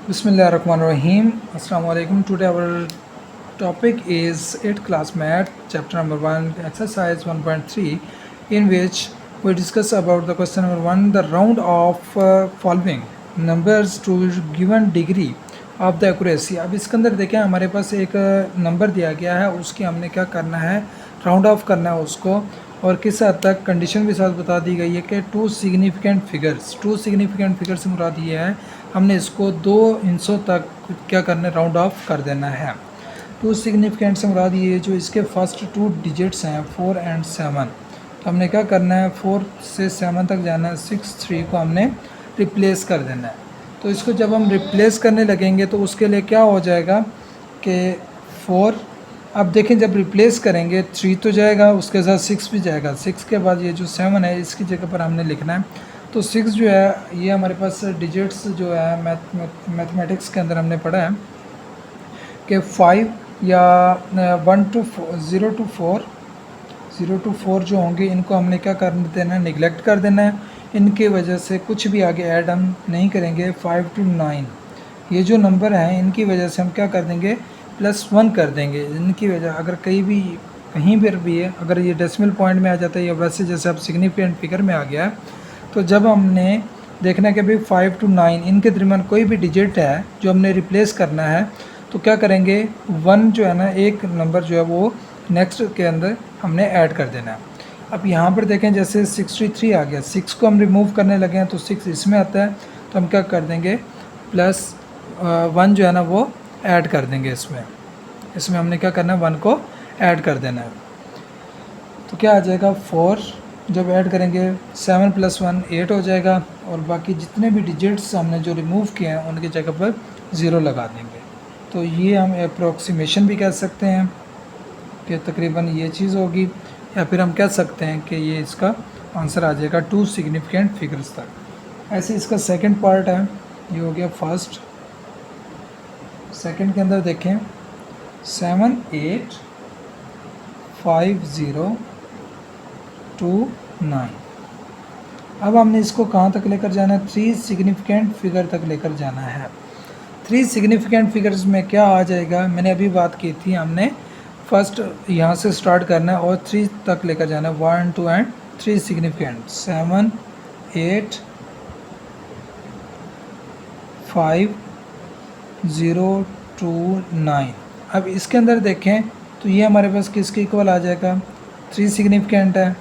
Bismillahirrahmanirrahim. Assalamu alaikum. Today our topic is 8th class math chapter number 1 exercise 1.3 in which we discuss about the question number 1 the round of following numbers to given degree of the accuracy. अब इसके अंदर देखें हमारे पास एक number दिया गया है, उसकी हमने क्या करना है, राउंड ऑफ करना है उसको, और किस हद तक कंडीशन भी साथ बता दी गई है कि टू सिग्निफिकेंट फिगर्स से मुराद ये है हमने इसको दो हिस्सों तक क्या करना है, राउंड ऑफ कर देना है। टू सिग्निफिकेंट से मुराद ये जो इसके फर्स्ट टू डिजिट्स हैं 4 और 7, तो हमने क्या करना है 4 से 7 तक जाना है, 6 3 को हमने रिप्लेस कर देना है। तो इसको जब हम रिप्लेस करने लगेंगे तो उसके लिए क्या हो जाएगा कि 4, अब देखें जब रिप्लेस करेंगे 3 तो जाएगा, उसके साथ 6 भी जाएगा, 6 के बाद ये जो 7 है इसकी जगह पर हमने लिखना है। तो 6 जो है ये हमारे पास डिजिट्स जो है मैथमेटिक्स के अंदर हमने पढ़ा है कि 5 या 1 to 0 to 4 जो होंगे इनको हमने क्या कर देना है, निगलेक्ट कर देना है। इनके वजह से कुछ भी आगे ऐड हम नहीं करेंगे। 5 to 9 ये जो नंबर हैं इनकी वजह से हम क्या कर देंगे, +1 कर देंगे। इनकी वजह अगर कहीं पर भी है, अगर ये डेसिमल पॉइंट में आ जाता है या वैसे जैसे अब सिग्निफिकेंट फिगर में आ गया, तो जब हमने देखना है कि भाई 5 to 9 इनके दरमियान कोई भी डिजिट है जो हमने रिप्लेस करना है, तो क्या करेंगे 1 जो है ना, एक नंबर जो है वो नेक्स्ट के अंदर हमने ऐड कर देना है। अब यहाँ पर देखें जैसे 63 आ गया, 6 को हम रिमूव करने लगे हैं तो 6 इसमें आता है, तो हम क्या कर देंगे +1 जो है ना वो ऐड कर देंगे। इसमें हमने क्या करना है 1 को ऐड कर देना है। तो क्या आ जाएगा 4, जब ऐड करेंगे 7 + 1 8 हो जाएगा, और बाकी जितने भी डिजिट्स हमने जो रिमूव किए हैं उनकी जगह पर 0 लगा देंगे। तो ये हम अप्रोक्सीमेशन भी कह सकते हैं कि तकरीबन ये चीज़ होगी, या फिर हम कह सकते हैं कि ये इसका आंसर आ जाएगा टू सिग्निफिकेंट फिगर्स तक। ऐसे इसका सेकंड पार्ट है, ये हो गया फर्स्ट। सेकंड के अंदर देखें 7 8 5 0 2 9। अब हमने इसको कहाँ तक लेकर जाना है, 3 सिग्निफिकेंट फिगर तक लेकर जाना है। 3 सिग्निफिकेंट फिगर्स में क्या आ जाएगा, मैंने अभी बात की थी, हमने फर्स्ट यहाँ से स्टार्ट करना है और 3 तक लेकर जाना है, 1 2 एंड 3 सिग्निफिकेंट, 7 8 5 0 2 9। अब इसके अंदर देखें तो ये हमारे पास किसके इक्वल आ जाएगा, 3 सिग्निफिकेंट है,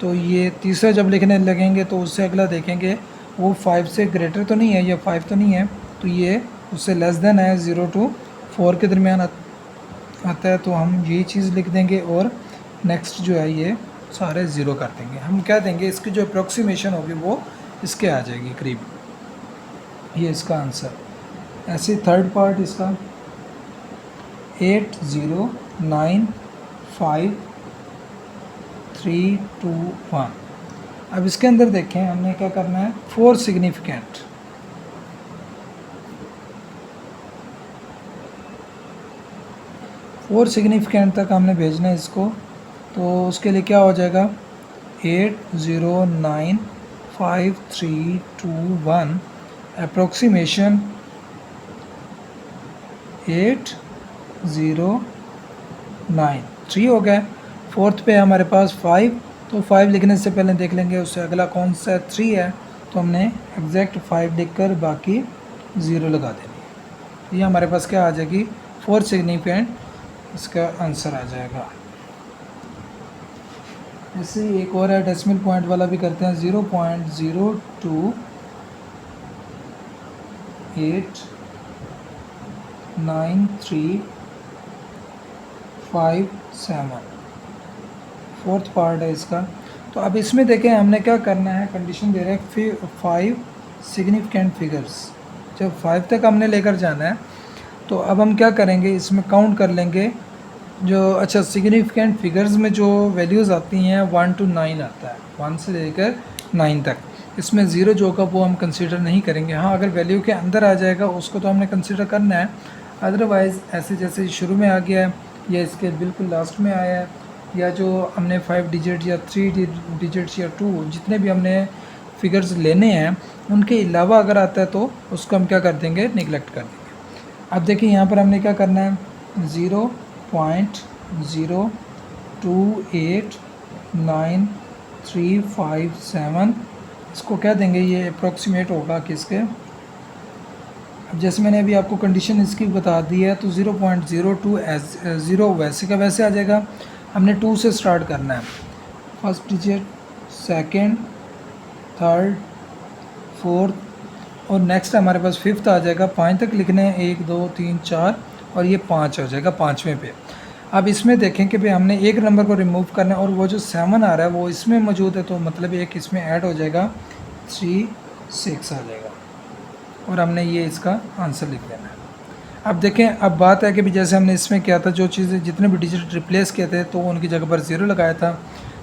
तो ये तीसरा जब लिखने लगेंगे तो उससे अगला देखेंगे वो 5 से ग्रेटर तो नहीं है या 5 तो नहीं है, तो ये उससे लेस देन है, 0 to 4 के दरमियान आता है, तो हम यही चीज़ लिख देंगे और नेक्स्ट जो है ये सारे 0 कर देंगे। हम क्या देंगे, इसकी जो अप्रोक्सीमेशन होगी वो इसके आ जाएगी करीब, ये इसका आंसर। ऐसे थर्ड पार्ट इसका 8 0 9 5 3 2 1। अब इसके अंदर देखें हमने क्या करना है, 4 सिग्निफिकेंट, 4 सिग्निफिकेंट तक हमने भेजना है इसको। तो उसके लिए क्या हो जाएगा, 8 0 9 5 3 2 1, अप्रोक्सीमेशन 8 0 9 3 हो गया। फोर्थ पे हमारे पास 5, तो 5 लिखने से पहले देख लेंगे उससे अगला कौन सा 3 है, तो हमने एग्जैक्ट 5 लिखकर बाकी 0 लगा देनी। ये हमारे पास क्या आ जाएगी, 4 सिग्निफिकेंट इसका आंसर आ जाएगा। ऐसे ही एक और है, डेसिमल पॉइंट वाला भी करते हैं, 0.02 8 9 3 5 7, फोर्थ पार्ट है इसका। तो अब इसमें देखें हमने क्या करना है, कंडीशन दे रहे हैं 5 सिग्निफिकेंट फिगर्स, जब 5 तक हमने लेकर जाना है, तो अब हम क्या करेंगे, इसमें काउंट कर लेंगे जो अच्छा सिग्निफिकेंट फिगर्स में जो वैल्यूज़ आती हैं 1 to 9 आता है, 1 से लेकर 9 तक। इसमें 0 जो का वो हम कंसीडर नहीं करेंगे। हाँ, अगर वैल्यू के अंदर आ जाएगा उसको तो हमने कंसीडर करना है, अदरवाइज़ ऐसे जैसे शुरू में आ गया है या इसके बिल्कुल लास्ट में आया है, या जो हमने 5 डिजिट या 3 डिजिट्स या 2 जितने भी हमने फिगर्स लेने हैं उनके अलावा अगर आता है तो उसको हम क्या कर देंगे, निगलेक्ट कर देंगे। अब देखिए यहाँ पर हमने क्या करना है, 0.0289357 इसको क्या देंगे, ये अप्रॉक्सीमेट होगा किसके। अब जैसे मैंने अभी आपको कंडीशन इसकी बता दी है, तो 0.02 एज 0 वैसे का वैसे आ जाएगा। हमने 2 से स्टार्ट करना है, first digit, second, third, fourth और नेक्स्ट हमारे पास फिफ्थ आ जाएगा। 5 तक लिखने हैं, 1 2 3 4 और ये 5 हो जाएगा 5वें पे। अब इसमें देखें कि भाई हमने एक नंबर को रिमूव करना है और वो जो 7 आ रहा है वो इसमें मौजूद है, तो मतलब एक इसमें ऐड हो जाएगा, 3 6 आ जाएगा और हमने ये इसका आंसर लिख देना है। अब देखें, अब बात है कि भी जैसे हमने इसमें किया था, जो चीज़ें जितने भी डिजिट रिप्लेस किए थे तो उनकी जगह पर 0 लगाया था,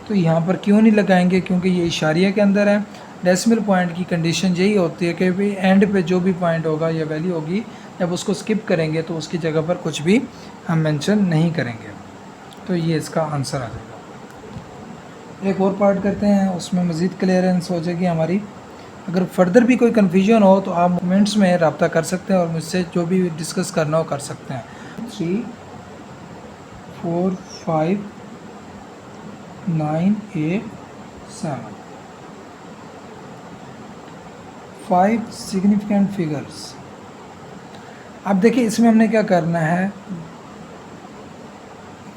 तो यहाँ पर क्यों नहीं लगाएंगे, क्योंकि ये इशारिया के अंदर है। डेसिमल पॉइंट की कंडीशन यही होती है कि भाई एंड पे जो भी पॉइंट होगा या वैल्यू होगी, जब उसको स्किप करेंगे तो उसकी जगह पर कुछ भी हम मेंशन नहीं करेंगे, तो ये इसका आंसर आ जाएगा। एक और पार्ट करते हैं, उसमें मज़ीद क्लियरेंस हो जाएगी हमारी। अगर फर्दर भी कोई कन्फ्यूजन हो तो आप कमेंट्स में रब्ता कर सकते हैं और मुझसे जो भी डिस्कस करना हो कर सकते हैं। 3 4 5 9 8 7 5 सिग्निफिकेंट फिगर्स। अब देखिए इसमें हमने क्या करना है,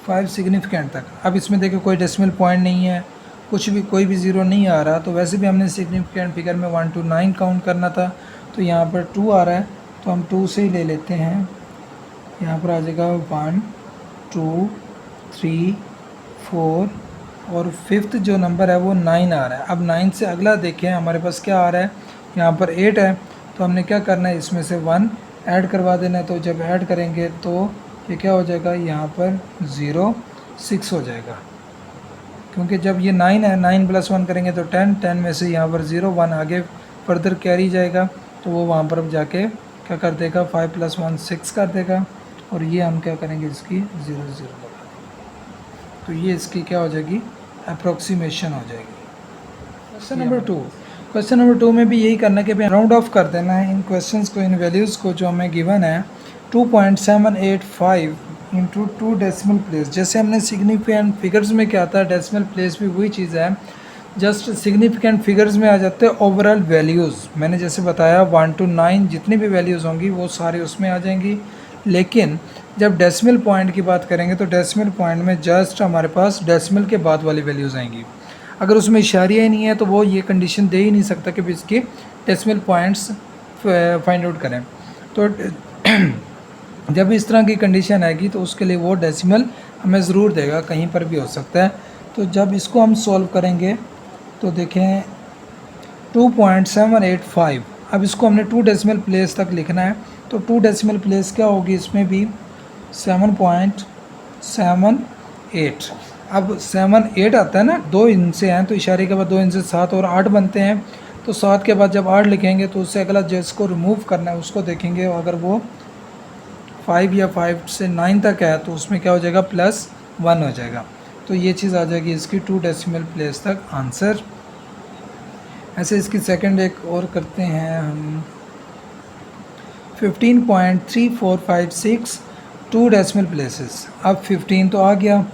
5 सिग्निफिकेंट तक। अब इसमें देखिए कोई डेसिमल पॉइंट नहीं है, कुछ भी कोई भी ज़ीरो नहीं आ रहा, तो वैसे भी हमने सिग्निफिकेंट फिगर में 1 to 9 काउंट करना था, तो यहाँ पर 2 आ रहा है तो हम 2 से ही ले लेते हैं। यहाँ पर आ जाएगा 1 2 3 4 और फिफ्थ जो नंबर है वो 9 आ रहा है। अब 9 से अगला देखें हमारे पास क्या आ रहा है, यहाँ पर 8 है, तो हमने क्या करना है, इसमें से 1 ऐड करवा देना है। तो जब ऐड करेंगे तो ये क्या हो जाएगा, यहाँ पर 0 6 हो जाएगा, क्योंकि जब ये 9 है, 9 + 1 करेंगे तो 10, 10 में से यहाँ पर 0 1 आगे फर्दर कैरी जाएगा, तो वो वहाँ पर जाके क्या कर देगा, 5 + 1 6 कर देगा और ये हम क्या करेंगे, इसकी 0 0 लगा देंगे, तो ये इसकी क्या हो जाएगी, अप्रोक्सीमेशन हो जाएगी। क्वेश्चन नंबर 2, क्वेश्चन नंबर 2 में भी यही करना है कि भाई राउंड ऑफ कर देना है इन क्वेश्चंस को, इन वैल्यूज़ को जो हमें गिवन है 2.785 इंटू 2 डेसिमल प्लेस। जैसे हमने सिग्निफिकेंट फिगर्स में क्या था, डेसिमल प्लेस भी वही चीज़ है, जस्ट सिग्निफिकेंट फिगर्स में आ जाते हैं ओवरऑल वैल्यूज़। मैंने जैसे बताया 1 to 9 जितनी भी वैल्यूज़ होंगी वो सारी उसमें आ जाएंगी, लेकिन जब डेसिमल पॉइंट की बात करेंगे तो डेसिमल पॉइंट में जस्ट हमारे पास डेसिमल के बाद वाली वैल्यूज़ आएंगी। अगर उसमें इशारिया ही नहीं है तो वो ये कंडीशन दे ही नहीं सकता कि इसकी डेसिमल पॉइंट्स फाइंड आउट करें। तो जब इस तरह की कंडीशन आएगी तो उसके लिए वो डेसिमल हमें ज़रूर देगा, कहीं पर भी हो सकता है। तो जब इसको हम सॉल्व करेंगे तो देखें 2.785, अब इसको हमने 2 डेसिमल प्लेस तक लिखना है, तो 2 डेसिमल प्लेस क्या होगी, इसमें भी 7.78। अब 7 8 आता है ना, 2 इनसे हैं तो इशारे के बाद 2 इनसे 7 और 8 बनते हैं, तो 7 के बाद जब 8 लिखेंगे तो उससे अगला जिसको रिमूव करना है उसको देखेंगे, अगर वो 5 या 5 से 9 तक है तो उसमें क्या हो जाएगा, +1 हो जाएगा। तो ये चीज़ आ जाएगी इसकी 2 डेसिमल प्लेस तक आंसर। ऐसे इसकी सेकंड एक और करते हैं हम, 15.3456 2 डेसिमल प्लेसेस। अब 15 तो आ गया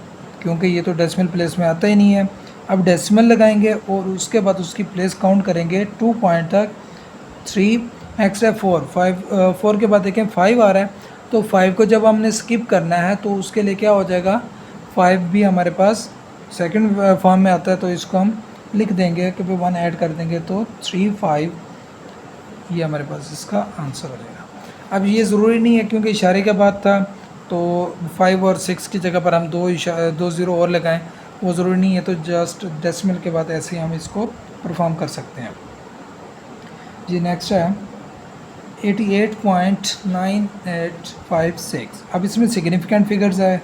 क्योंकि ये तो डेसिमल प्लेस में आता ही नहीं है। अब डेसिमल लगाएंगे और उसके बाद उसकी प्लेस काउंट करेंगे 2 पॉइंट तक, 3 एक्स्ट्रा 4 4 के बाद देखें 5 आ रहा है, तो 5 को जब हमने स्किप करना है तो उसके लिए क्या हो जाएगा, 5 भी हमारे पास सेकंड फॉर्म में आता है, तो इसको हम लिख देंगे कि भाई 1 ऐड कर देंगे तो 3 5, ये हमारे पास इसका आंसर हो जाएगा। अब ये ज़रूरी नहीं है क्योंकि इशारे के बाद था, तो 5 और 6 की जगह पर हम 2 ज़ीरो और लगाएं, वो ज़रूरी नहीं है, तो जस्ट डेसिमल के बाद ऐसे ही हम इसको परफॉर्म कर सकते हैं। जी नेक्स्ट है 88.9856। अब इसमें सिग्निफिकेंट फिगर्स है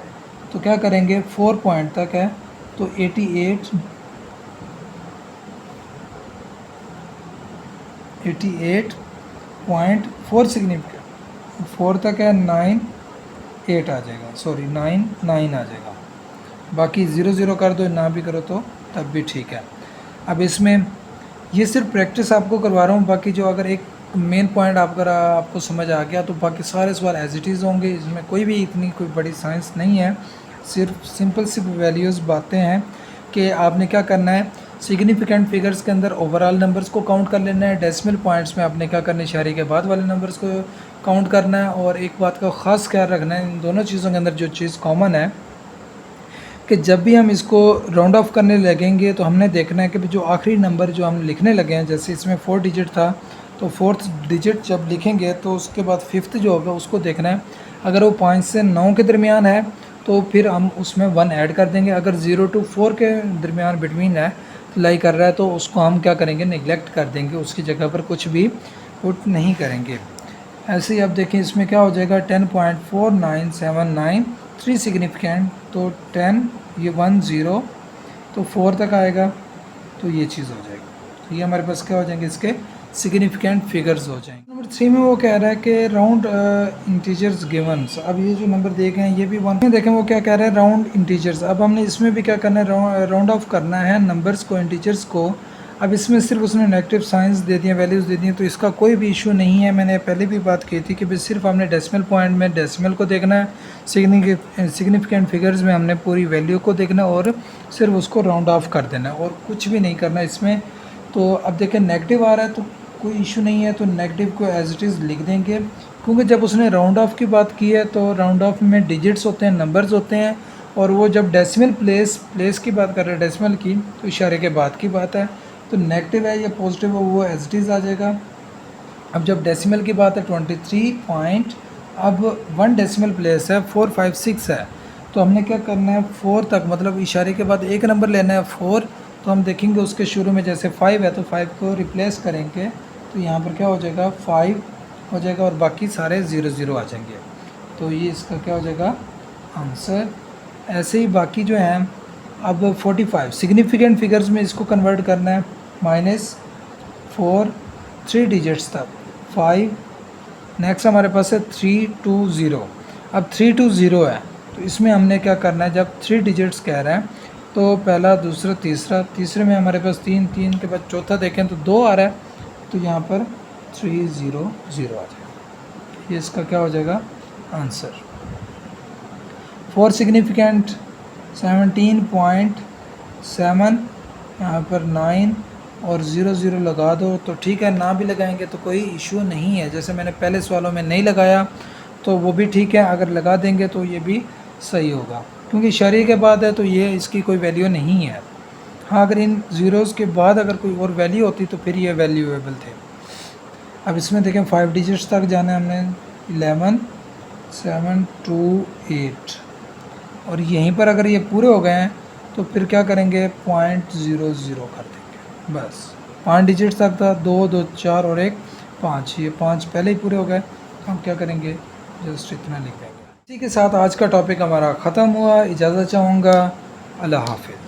तो क्या करेंगे, 4 पॉइंट तक है तो 88.4 सिग्निफिकेंट, 4 तक है 9 8 आ जाएगा, सॉरी 9 9 आ जाएगा, बाकी 0 0 कर दो, ना भी करो तो तब भी ठीक है। अब इसमें ये सिर्फ प्रैक्टिस आपको करवा रहा हूँ, बाकी जो अगर एक मेन पॉइंट आपको समझ आ गया तो बाकी सारे सवाल एज इट इज़ होंगे। इसमें कोई भी इतनी कोई बड़ी साइंस नहीं है, सिर्फ सिंपल वैल्यूज़ बातें हैं कि आपने क्या करना है, सिग्निफिकेंट फिगर्स के अंदर ओवरऑल नंबर्स को काउंट कर लेना है, डेसिमल पॉइंट्स में आपने क्या करना है, इशारे के बाद वाले नंबर्स को काउंट करना है। और एक बात का ख़ास ख्याल रखना है, इन दोनों चीज़ों के अंदर जो चीज़ कॉमन है कि जब भी हम इसको राउंड ऑफ करने लगेंगे तो हमने देखना है कि जो आखिरी नंबर जो हम लिखने लगे हैं, जैसे इसमें 4 डिजिट था तो 4th डिजिट जब लिखेंगे तो उसके बाद 5th जो होगा उसको देखना है। अगर वो 5 से 9 के दरमियान है तो फिर हम उसमें 1 ऐड कर देंगे। अगर 0 to 4 के दरमियान बिटवीन है लाई कर रहा है तो उसको हम क्या करेंगे, नेगलेक्ट कर देंगे, उसकी जगह पर कुछ भी पुट नहीं करेंगे। ऐसे ही आप देखें इसमें क्या हो जाएगा, 10.4979 3 सिग्निफिकेंट, तो 10 ये 1 0 तो 4 तक आएगा, तो ये चीज़ हो जाएगी। तो ये हमारे पास क्या हो जाएंगे, इसके सिग्निफिकेंट फिगर्स हो जाएंगे। नंबर 3 में वो कह रहा है कि राउंड इंटीजर्स गिवन्स। अब ये जो नंबर देखे हैं ये भी 1 में देखें वो क्या कह रहा है, राउंड इंटीजर्स। अब हमने इसमें भी क्या करना है, राउंड ऑफ करना है नंबर्स को, इंटीजर्स को। अब इसमें सिर्फ उसने नेगेटिव साइंस दे दिए, वैल्यूज़ दे दी, तो इसका कोई भी इशू नहीं है। मैंने पहले भी बात की थी कि भाई सिर्फ हमने डेसिमल पॉइंट में डेसिमल को देखना है, सिग्निफिकेंट फिगर्स में हमने पूरी वैल्यू को देखना है और सिर्फ उसको राउंड ऑफ कर देना है और कुछ भी नहीं करना इसमें। तो अब देखें नेगेटिव आ रहा है तो कोई इशू नहीं है, तो नेगेटिव को एज इट इज़ लिख देंगे, क्योंकि जब उसने राउंड ऑफ की बात की है तो राउंड ऑफ में डिजिट्स होते हैं, नंबर्स होते हैं, और वो जब डेसिमल प्लेस की बात कर रहे हैं डेसिमल की, तो इशारे के बाद की बात है। तो नेगेटिव है या पॉजिटिव है वो एज इट इज़ आ जाएगा। अब जब डेसिमल की बात है 23 पॉइंट, अब 1 डेसिमल प्लेस है 456 है, तो हमने क्या करना है 4 तक, मतलब इशारे के बाद एक नंबर लेना है 4, तो हम देखेंगे उसके शुरू में जैसे 5 है तो 5 को रिप्लेस करेंगे, तो यहाँ पर क्या हो जाएगा 5 हो जाएगा और बाकी सारे 0 0 आ जाएंगे, तो ये इसका क्या हो जाएगा आंसर। ऐसे ही बाकी जो हैं, अब 45 सिग्निफिकेंट फिगर्स में इसको कन्वर्ट करना है, -4 3 डिजिट्स तक 5, नेक्स्ट हमारे पास है 320। अब 320 है तो इसमें हमने क्या करना है, जब 3 डिजिट्स कह रहा है तो पहला दूसरा तीसरा, तीसरे में हमारे पास 3 3 के बाद चौथा देखें तो 2 आ रहा है, तो यहाँ पर 300 आ जाएगा, ये इसका क्या हो जाएगा आंसर। 4 सिग्निफिकेंट 17.7, यहाँ पर 9 और 0 0 लगा दो तो ठीक है, ना भी लगाएंगे तो कोई इशू नहीं है। जैसे मैंने पहले सवालों में नहीं लगाया तो वो भी ठीक है, अगर लगा देंगे तो ये भी सही होगा, क्योंकि इशारे के बाद है तो ये इसकी कोई वैल्यू नहीं है। हाँ, अगर इन ज़ीरोज़ के बाद अगर कोई और वैल्यू होती तो फिर ये वैल्यूएबल थे। अब इसमें देखें 5 डिजिट्स तक जाना है हमने, 11 7 2 8, और यहीं पर अगर ये पूरे हो गए हैं तो फिर क्या करेंगे 0.00 कर देंगे, बस 5 डिजिट तक था, 2 2 4 और 1 5, ये 5 पहले ही पूरे हो गए, तो हम क्या करेंगे जस्ट इतना लिख देंगे। इसी के साथ आज का टॉपिक हमारा ख़त्म हुआ, इजाज़त चाहूँगा, अल्लाह हाफिज़।